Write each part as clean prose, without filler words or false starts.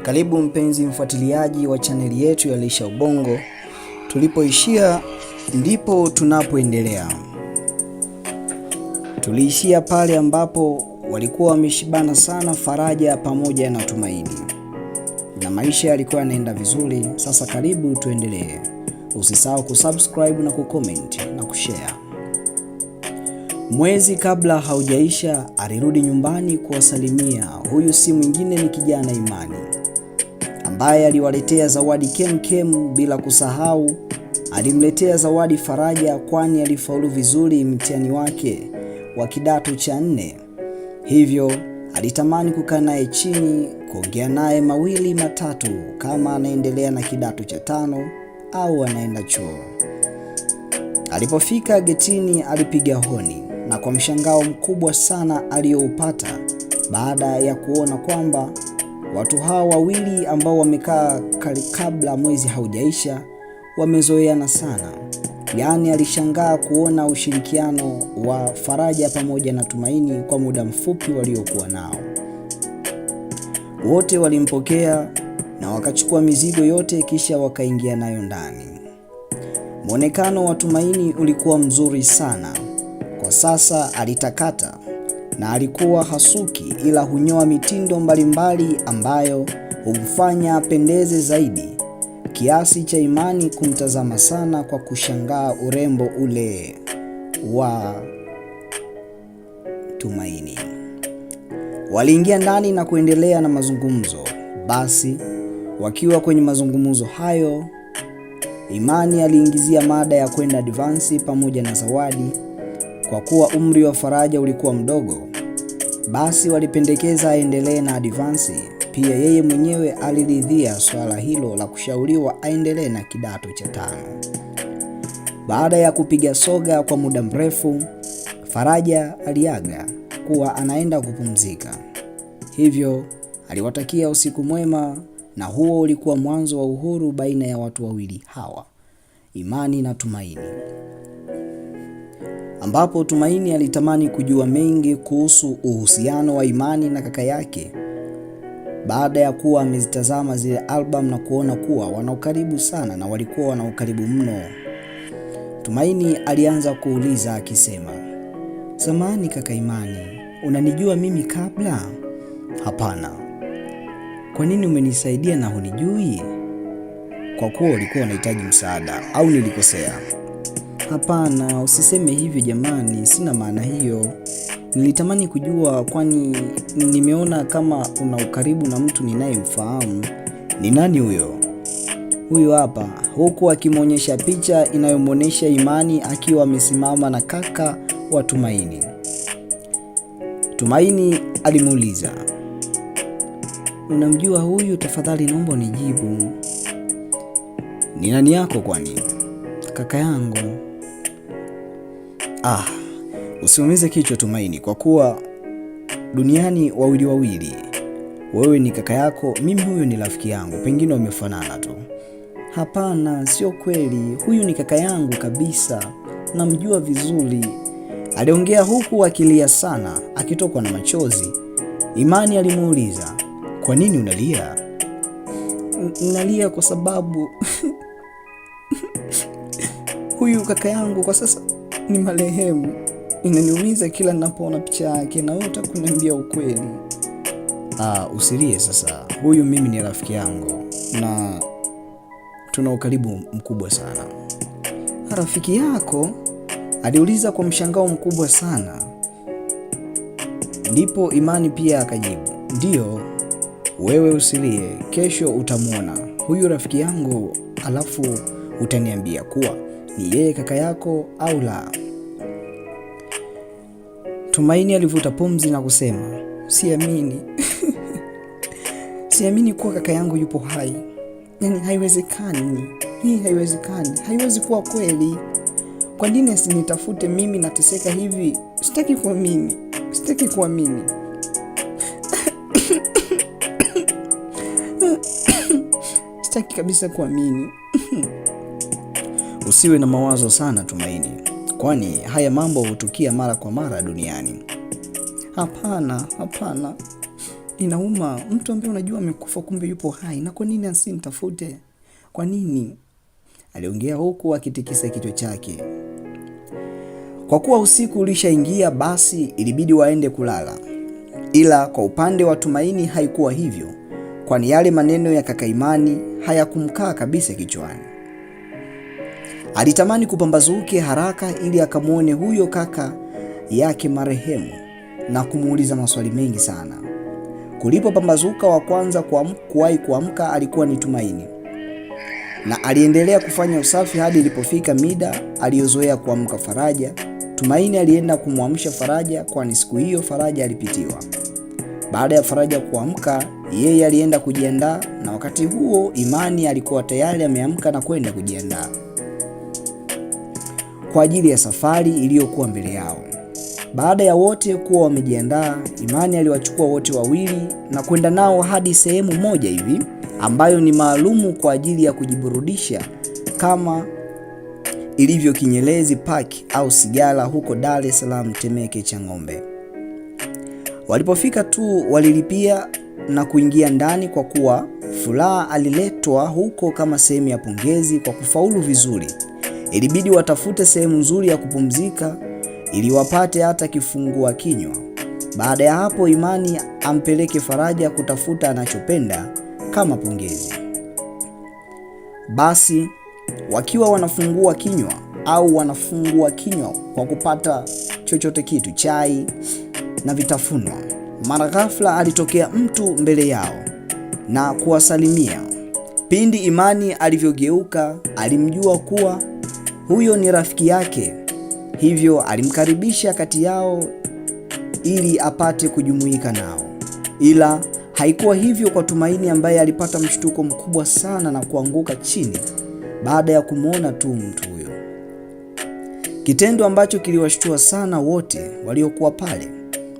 Karibu mpenzi mfuatiliaji wa chaneli yetu ya Lisha Ubongo. Tulipoishia ndipo tunapoendelea. Tuliishia pale ambapo walikuwa wameshibana sana Faraja pamoja na Tumaini, na maisha yalikuwa yanaenda vizuri. Sasa karibu tuendelee. Usisahau kusubscribe na kucomment na kushare. Mwezi kabla haujaisha alirudi nyumbani kuwasalimia. Huyu si mwingine ni kijana Imani, ambaye aliwaletea zawadi kem, bila kusahau alimletea zawadi Faraja, kwani alifaulu vizuri mtihani wake wa kidato cha 4. Hivyo alitamani kukaa naye chini, kuongea naye mawili matatu kama anaendelea na kidato cha 5 au anaenda chuo. Alipofika getini alipiga honi, na kwa mshangao mkubwa sana aliyoupata baada ya kuona kwamba watu hao wawili ambao wamekaa kabla mwezi haujaisha wamezoeana sana. Yaani alishangaa kuona ushirikiano wa Faraja pamoja na Tumaini kwa muda mfupi waliokuwa nao. Wote walimpokea na wakachukua mizigo yote kisha wakaingia nayo ndani. Muonekano wa Tumaini ulikuwa mzuri sana. Kwa sasa alitakata na alikuwa hasuki, ila hunyoa mitindo mbalimbali ambayo humfanya apendeze zaidi, kiasi cha Imani kumtazama sana kwa kushangaa urembo ule wa Tumaini. Waliingia ndani na kuendelea na mazungumzo. Basi wakiwa kwenye mazungumzo hayo, Imani aliingizia mada ya kwenda advance pamoja na zawadi. Kwa kuwa umri wa Faraja ulikuwa mdogo, basi walipendekeza aendelee na advance. Pia yeye mwenyewe aliridhia swala hilo la kushauriwa aendelee na kidato cha 5. Baada ya kupiga soga kwa muda mrefu, Faraja aliaga kuwa anaenda kupumzika. Hivyo aliwatakia usiku mwema, na huo ulikuwa mwanzo wa uhuru baina ya watu wawili hawa, Imani na Tumaini, ambapo Tumaini alitamani kujua mengi kuhusu uhusiano wa Imani na kaka yake. Baada ya kuwa amezitazama zile album na kuona kuwa wana ukaribu sana na walikuwa wana ukaribu mno, Tumaini alianza kuuliza akisema, "Samahani kaka Imani, unanijua mimi kabla?" "Hapana." "Kwa nini umenisaidia na hunijui?" "Kwa kuwa ulikuwa unahitaji msaada, au nilikosea?" "Hapana, usiseme hivyo jamani, sina maana hiyo. Nilitamani kujua, kwani nimeona kama una ukaribu na mtu ninayemfahamu." "Ni nani huyo?" "Huyo hapa," huku akimwonyesha picha inayomwonyesha Imani akiwa amesimama na kaka wa Tumaini. Tumaini alimuuliza, "Unamjua huyu? Tafadhali naomba unijibu." "Ni nani yako kwani?" "Kaka yangu." Usiumize kichwa Tumaini, kwa kuwa duniani wawili. Wewe ni kaka yako, mimi huyu ni rafiki yangu, pengine wamefanana tu." "Hapana, sio kweli. Huyu ni kaka yangu kabisa. Namjua vizuri." Aliongea huku akilia sana, akitokwa na machozi. Imani alimuuliza, "Kwa nini unalia?" "Nalia kwa sababu huyu kaka yangu kwa sasa ni marehemu. Inaniumiza kila ninapoona picha yake, na wewe utakuniambia ukweli." Usilie sasa. Huyu mimi ni rafiki yangu na tuna ukaribu mkubwa sana." "Rafiki yako?" aliuliza kwa mshangao mkubwa sana. Ndipo Imani pia akajibu, "Ndio, wewe usilie, kesho utamwona huyu rafiki yangu, alafu utaniambia kuwa ni yeye kaka yako au la." Tumaini alivuta pumzi na kusema, "Siamini." "Siamini kuwa kaka yangu yupo hai. Yaani haiwezekani. Hii haiwezekani. Haiwezi kuwa kweli. Kwa nini asinitafute mimi nateseka hivi? Sitaki kuamini. Sitaki kuamini." "Sitaki kabisa kuamini." Usiwe na mawazo sana Tumaini, kwani haya mambo hutukia mara kwa mara duniani. Hapana, Inauma, mtu ambaye unajua amekufa kumbe yupo hai, na kwa nini asinitafute? Kwa nini? Aliongea huku akitikisa kichwa chake. Kwa kuwa usiku ulishaingia, basi ilibidi waende kulala. Ila kwa upande wa Tumaini haikuwa hivyo, kwani yale maneno ya kaka Imani hayakumkaa kabisa kichwani. Alitamani kupambazuke haraka ili akamwone huyo kaka yake marehemu na kumuuliza maswali mengi sana. Kulipopambazuka, wa kwanza kuwahi kuamka alikuwa ni Tumaini, na aliendelea kufanya usafi hadi ilipofika mida aliyozoea kuamka Faraja. Tumaini alienda kumwamsha Faraja, kwani siku hiyo Faraja alipitiwa. Baada ya Faraja kuamka, yeye alienda kujiandaa, na wakati huo Imani alikuwa tayari ameamka na kwenda kujiandaa kwa ajili ya safari iliyokuwa mbele yao. Baada ya wote kuwa wamejiandaa, Imani aliwachukua wote wawili na kwenda nao hadi sehemu moja hivi ambayo ni maalumu kwa ajili ya kujiburudisha kama ilivyo Kinyerezi Park au Sigara huko Dar es Salaam Temeke Chang'ombe. Walipofika tu walilipia na kuingia ndani, kwa kuwa Furaha aliletwa huko kama sehemu ya pongezi kwa kufaulu vizuri. Ilibidi watafute sehemu nzuri ya kupumzika ili wapate hata kifungua kinywa. Baada ya hapo, Imani ampeleke Faraja kutafuta anachopenda kama pongezi. Basi wakiwa wanafungua kinywa kwa kupata chochote kitu, chai na vitafunwa, mara ghafla alitokea mtu mbele yao na kuwasalimia. Pindi Imani alivyogeuka, alimjua kuwa huyo ni rafiki yake, hivyo alimkaribisha kati yao ili apate kujumuika nao. Ila haikuwa hivyo kwa Tumaini, ambaye alipata mshtuko mkubwa sana na kuanguka chini baada ya kumwona tu mtu huyo, kitendo ambacho kiliwashtua sana wote waliokuwa pale.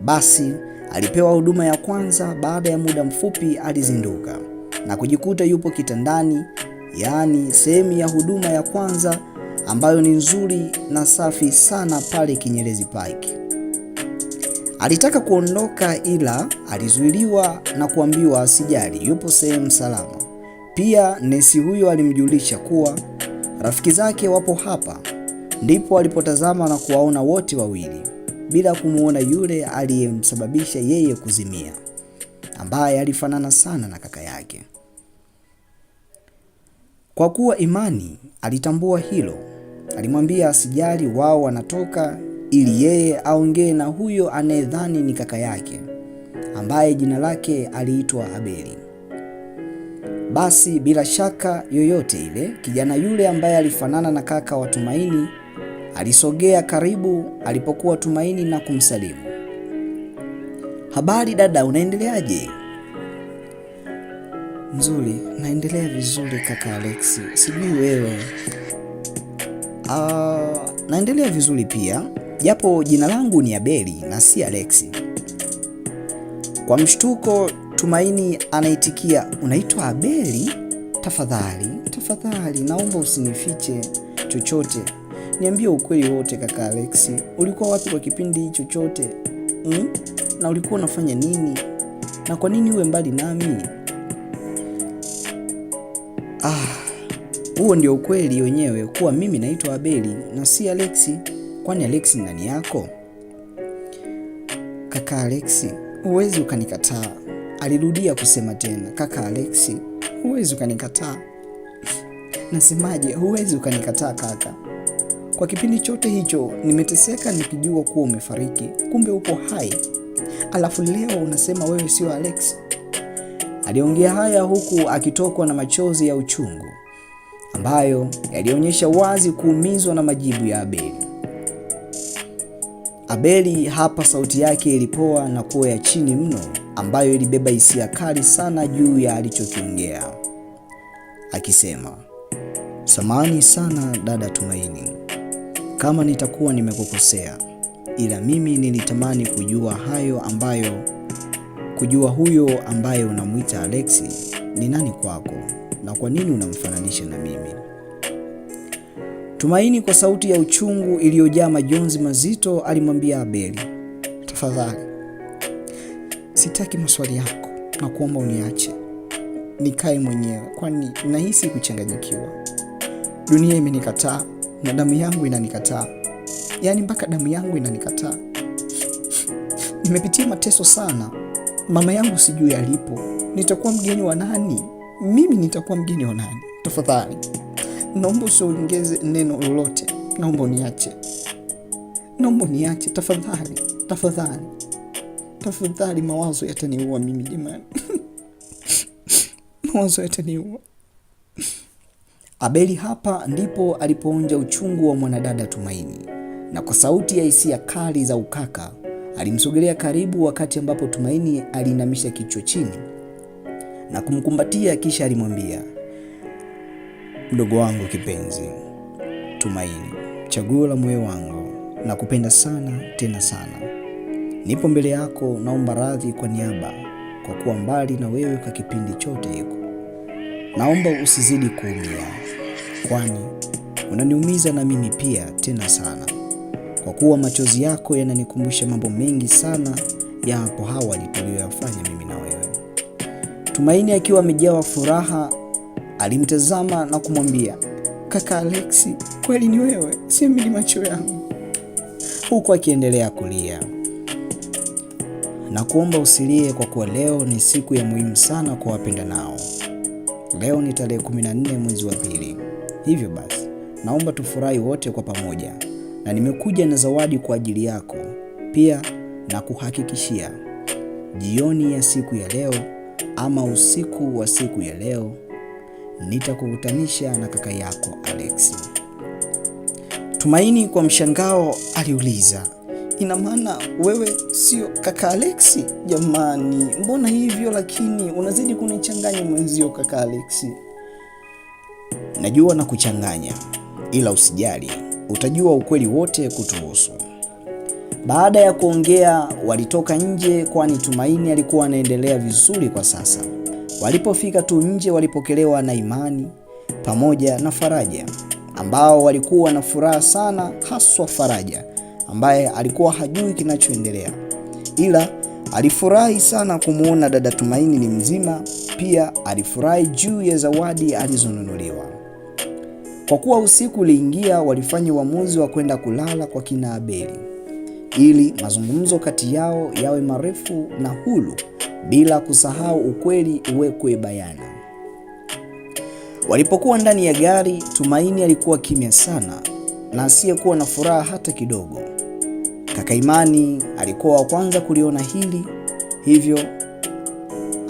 Basi alipewa huduma ya kwanza. Baada ya muda mfupi alizinduka na kujikuta yupo kitandani, yaani sehemu ya huduma ya kwanza ambayo ni nzuri na safi sana pale Kinyerezi Park. Alitaka kuondoka, ila alizuiliwa na kuambiwa asijali, yupo sehemu salama. Pia nesi huyo alimjulisha kuwa rafiki zake wapo hapa. Ndipo alipotazama na kuwaona wote wawili, bila kumuona yule aliyemsababisha yeye kuzimia, ambaye alifanana sana na kaka yake. Kwa kuwa Imani alitambua hilo, alimwambia asijali, wao wanatoka ili yeye aongee na huyo anayedhani ni kaka yake, ambaye jina lake aliitwa Abeli. Basi bila shaka yoyote ile, kijana yule ambaye alifanana na kaka wa Tumaini alisogea karibu alipokuwa Tumaini na kumsalimu. Habari dada, unaendeleaje? Nzuri, naendelea vizuri kaka Alex. Sijui wewe. Naendelea vizuri pia, japo jina langu ni Abeli na si Alex. Kwa mshtuko Tumaini anaitikia, unaitwa Abeli? Tafadhali, naomba usinifiche chochote. Niambie ukweli wote kaka Alex. Ulikuwa wapi kwa kipindi chochote? Na ulikuwa unafanya nini? Na kwa nini uwe mbali nami? Huo ndio ukweli wenyewe, kuwa mimi naitwa Abeli na si Alex. Kwani Alex ni nani yako? Kaka Alex, huwezi ukanikataa. Alirudia kusema tena, kaka Alex, huwezi ukanikataa. Nasemaje, huwezi ukanikataa kaka. Kwa kipindi chote hicho nimeteseka nikijua kuwa umefariki, kumbe upo hai. Alafu leo unasema wewe sio Alex. Aliongea haya huku akitokwa na machozi ya uchungu, ambayo yalionyesha wazi kuumizwa na majibu ya Abeli. Abeli hapa sauti yake ilipoa na kuwa ya chini mno, ambayo ilibeba hisia kali sana juu ya alichokiongea, akisema, samahani sana dada Tumaini kama nitakuwa nimekukosea, ila mimi nilitamani kujua huyo ambaye unamuita Alex ni nani kwako na kwa nini unamfananisha na mimi. Tumaini kwa sauti ya uchungu iliyojaa majonzi mazito alimwambia Abeli, sitaki maswali yako na kuomba uniache nikae mwenyewe, kwani nahisi kuchanganyikiwa. Dunia imenikataa na damu yangu inanikataa. Yaani mpaka damu yangu inanikataa. Nimepitia mateso sana. Mama yangu sijui alipo. Nitakuwa mgeni wa nani? Mimi nitakuwa mgeni wa nani? Tafadhali, naomba usiongeze neno lolote. Naomba uniache. Naomba uniache tafadhali. Tafadhali. Tafadhali, mawazo yataniua mimi jamani. Mawazo yataniua. Abeli hapa ndipo alipoonja uchungu wa mwanadada Tumaini, na kwa sauti ya hisia kali za ukaka alimsogelea karibu, wakati ambapo Tumaini alinamisha kichwa chini na kumkumbatia, kisha alimwambia, mdogo wangu kipenzi Tumaini, chaguo la moyo wangu, nakupenda sana tena sana. Nipo mbele yako, naomba radhi kwa niaba kwa kuwa mbali na wewe kwa kipindi chote hiko. Naomba usizidi kuumia, kwani unaniumiza na mimi pia tena sana, kwa kuwa machozi yako yananikumbusha mambo mengi sana ya hapo awali tuliyoyafanya mimi na wewe. Tumaini akiwa amejawa furaha alimtazama na kumwambia, kaka Alexi, kweli ni wewe? Siamini macho yangu. Huku akiendelea kulia. Na kuomba usilie, kwa kuwa leo ni siku ya muhimu sana kwa wapenda nao. Leo ni tarehe 14 mwezi wa pili. Hivyo basi, naomba tufurahi wote kwa pamoja, na nimekuja na zawadi kwa ajili yako. Pia na kuhakikishia, jioni ya siku ya leo ama usiku wa siku ya leo nitakukutanisha na kaka yako Alexi. Tumaini kwa mshangao aliuliza, ina maana wewe sio kaka Alexi? Jamani, mbona hivyo? Lakini unazidi kunichanganya mwenzio kaka Alexi. Najua na kuchanganya, ila usijali, utajua ukweli wote kutuhusu. Baada ya kuongea walitoka nje, kwani Tumaini alikuwa anaendelea vizuri kwa sasa. Walipofika tu nje walipokelewa na Imani pamoja na Faraja, ambao walikuwa na furaha sana, haswa Faraja ambaye alikuwa hajui kinachoendelea, ila alifurahi sana kumuona dada Tumaini ni mzima. Pia alifurahi juu ya zawadi alizonunuliwa. Kwa kuwa usiku uliingia, walifanya uamuzi wa kwenda kulala kwa kina Abeli ili mazungumzo kati yao yawe marefu na huru, bila kusahau ukweli uwekwe bayana. Walipokuwa ndani ya gari, Tumaini alikuwa kimya sana na asiyekuwa na furaha hata kidogo. Kaka Imani alikuwa wa kwanza kuliona hili, hivyo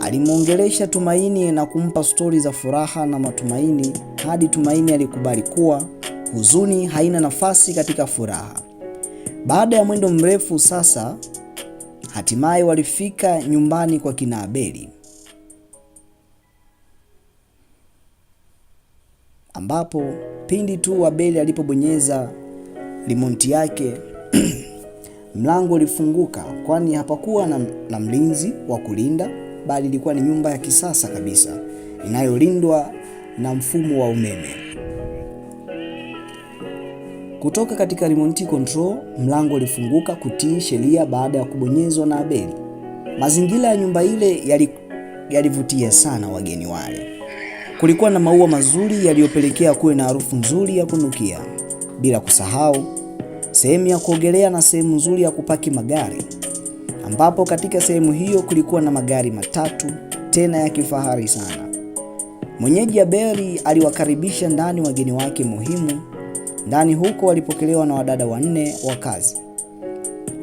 alimuongelesha Tumaini na kumpa stori za furaha na matumaini, hadi Tumaini alikubali kuwa huzuni haina nafasi katika furaha. Baada ya mwendo mrefu sasa, hatimaye walifika nyumbani kwa kina Abeli, ambapo pindi tu Abeli alipobonyeza remote yake mlango ulifunguka, kwani hapakuwa na mlinzi wa kulinda, bali ilikuwa ni nyumba ya kisasa kabisa inayolindwa na mfumo wa umeme. Kutoka katika remote control, mlango ulifunguka kutii sheria baada ya kubonyezwa na Abeli. Mazingira ya nyumba ile yalivutia sana wageni wale. Kulikuwa na maua mazuri yaliyopelekea kuwe na harufu nzuri ya kunukia, bila kusahau sehemu ya kuogelea na sehemu nzuri ya kupaki magari, ambapo katika sehemu hiyo kulikuwa na magari matatu tena ya kifahari sana. Mwenyeji Abeli aliwakaribisha ndani wageni wake muhimu. Ndani huko walipokelewa na wadada 4 wa kazi.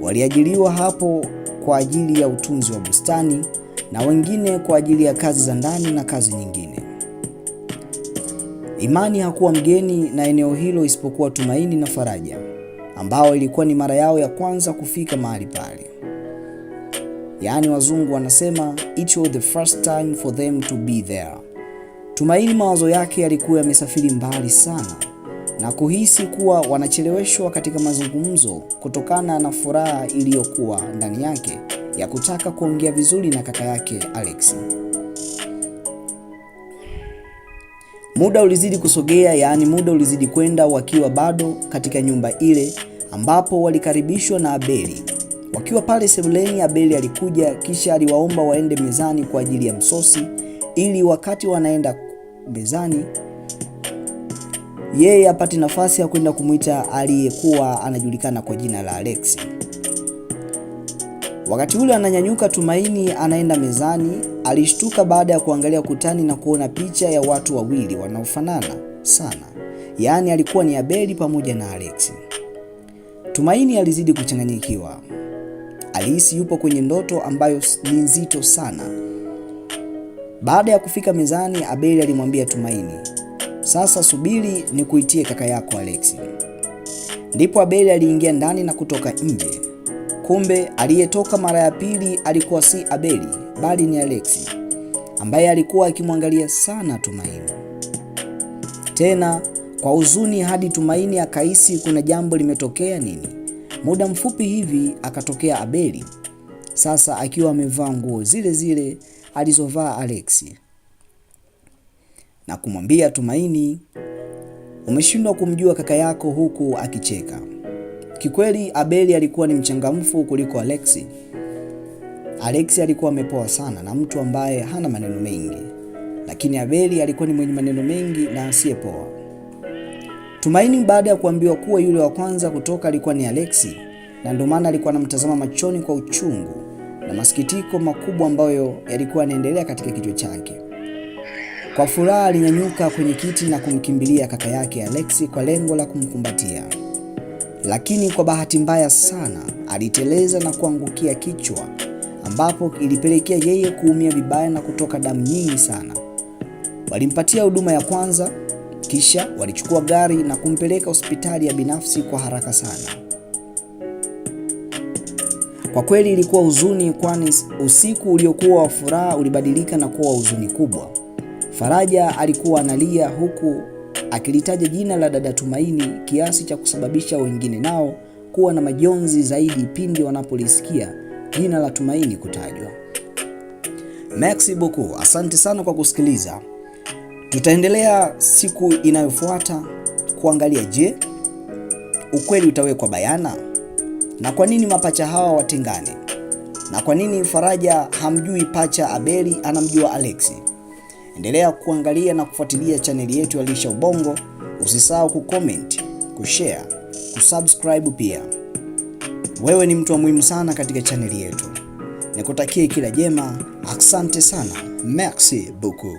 Waliajiriwa hapo kwa ajili ya utunzi wa bustani na wengine kwa ajili ya kazi za ndani na kazi nyingine. Imani hakuwa mgeni na eneo hilo isipokuwa Tumaini na Faraja, ambao ilikuwa ni mara yao ya kwanza kufika mahali pale. Yaani wazungu wanasema it was the first time for them to be there. Tumaini mawazo yake yalikuwa yamesafiri mbali sana na kuhisi kuwa wanacheleweshwa katika mazungumzo kutokana na furaha iliyokuwa ndani yake ya kutaka kuongea vizuri na kaka yake Alexi. Muda ulizidi kusogea, yaani muda ulizidi kwenda, wakiwa bado katika nyumba ile, ambapo walikaribishwa na Abeli Wakiwa pale sebuleni, Abeli alikuja kisha aliwaomba waende mezani kwa ajili ya msosi, ili wakati wanaenda mezani yeye apate nafasi ya kwenda kumuita aliyekuwa anajulikana kwa jina la Alex. Wakati ule ananyanyuka Tumaini anaenda mezani, alishtuka baada ya kuangalia kutani na kuona picha ya watu wawili wanaofanana sana. Yaani alikuwa ni Abeli pamoja na Alex. Tumaini alizidi kuchanganyikiwa. Alihisi yupo kwenye ndoto ambayo ni nzito sana. Baada ya kufika mezani, Abeli alimwambia Tumaini, "Sasa subiri nikuitie kaka yako Alex." Ndipo Abeli aliingia ndani na kutoka nje. Kumbe aliyetoka mara ya pili alikuwa si Abeli bali ni Alex, ambaye alikuwa akimwangalia sana Tumaini. Tena kwa huzuni hadi Tumaini akahisi kuna jambo limetokea nini. Muda mfupi hivi akatokea Abeli, sasa akiwa amevaa nguo zile zile alizovaa Alex, na kumwambia Tumaini, "Umeshindwa kumjua kaka yako," huku akicheka. Kikweli Abeli alikuwa ni mchangamfu kuliko Alex. Alex alikuwa amepoa sana na mtu ambaye hana maneno mengi, lakini Abeli alikuwa ni mwenye maneno mengi na asiyepoa. Tumaini baada ya kuambiwa kuwa yule wa kwanza kutoka alikuwa ni Alex, na ndio maana alikuwa anamtazama machoni kwa uchungu na masikitiko makubwa ambayo yalikuwa yanaendelea katika kichwa chake. Kwa furaha alinyanyuka kwenye kiti na kumkimbilia kaka yake Alex kwa lengo la kumkumbatia. Lakini kwa bahati mbaya sana aliteleza na kuangukia kichwa, ambapo ilipelekea yeye kuumia vibaya na kutoka damu nyingi sana. Walimpatia huduma ya kwanza, kisha walichukua gari na kumpeleka hospitali ya binafsi kwa haraka sana. Kwa kweli ilikuwa huzuni, kwani usiku uliokuwa wa furaha ulibadilika na kuwa huzuni kubwa. Faraja alikuwa analia huku akilitaja jina la dada Tumaini kiasi cha kusababisha wengine nao kuwa na majonzi zaidi pindi wanapolisikia jina la Tumaini kutajwa. Merci beaucoup. Asante sana kwa kusikiliza. Tutaendelea siku inayofuata kuangalia, je, ukweli utawekwa bayana? Na kwa nini mapacha hawa watengane? Na kwa nini Faraja hamjui pacha Abeli anamjua Alex? Endelea kuangalia na kufuatilia chaneli yetu ya Lisha Ubongo. Usisahau kucomment, kushare, kusubscribe pia. Wewe ni mtu wa muhimu sana katika chaneli yetu. Nikutakie kila jema. Asante sana. Merci beaucoup.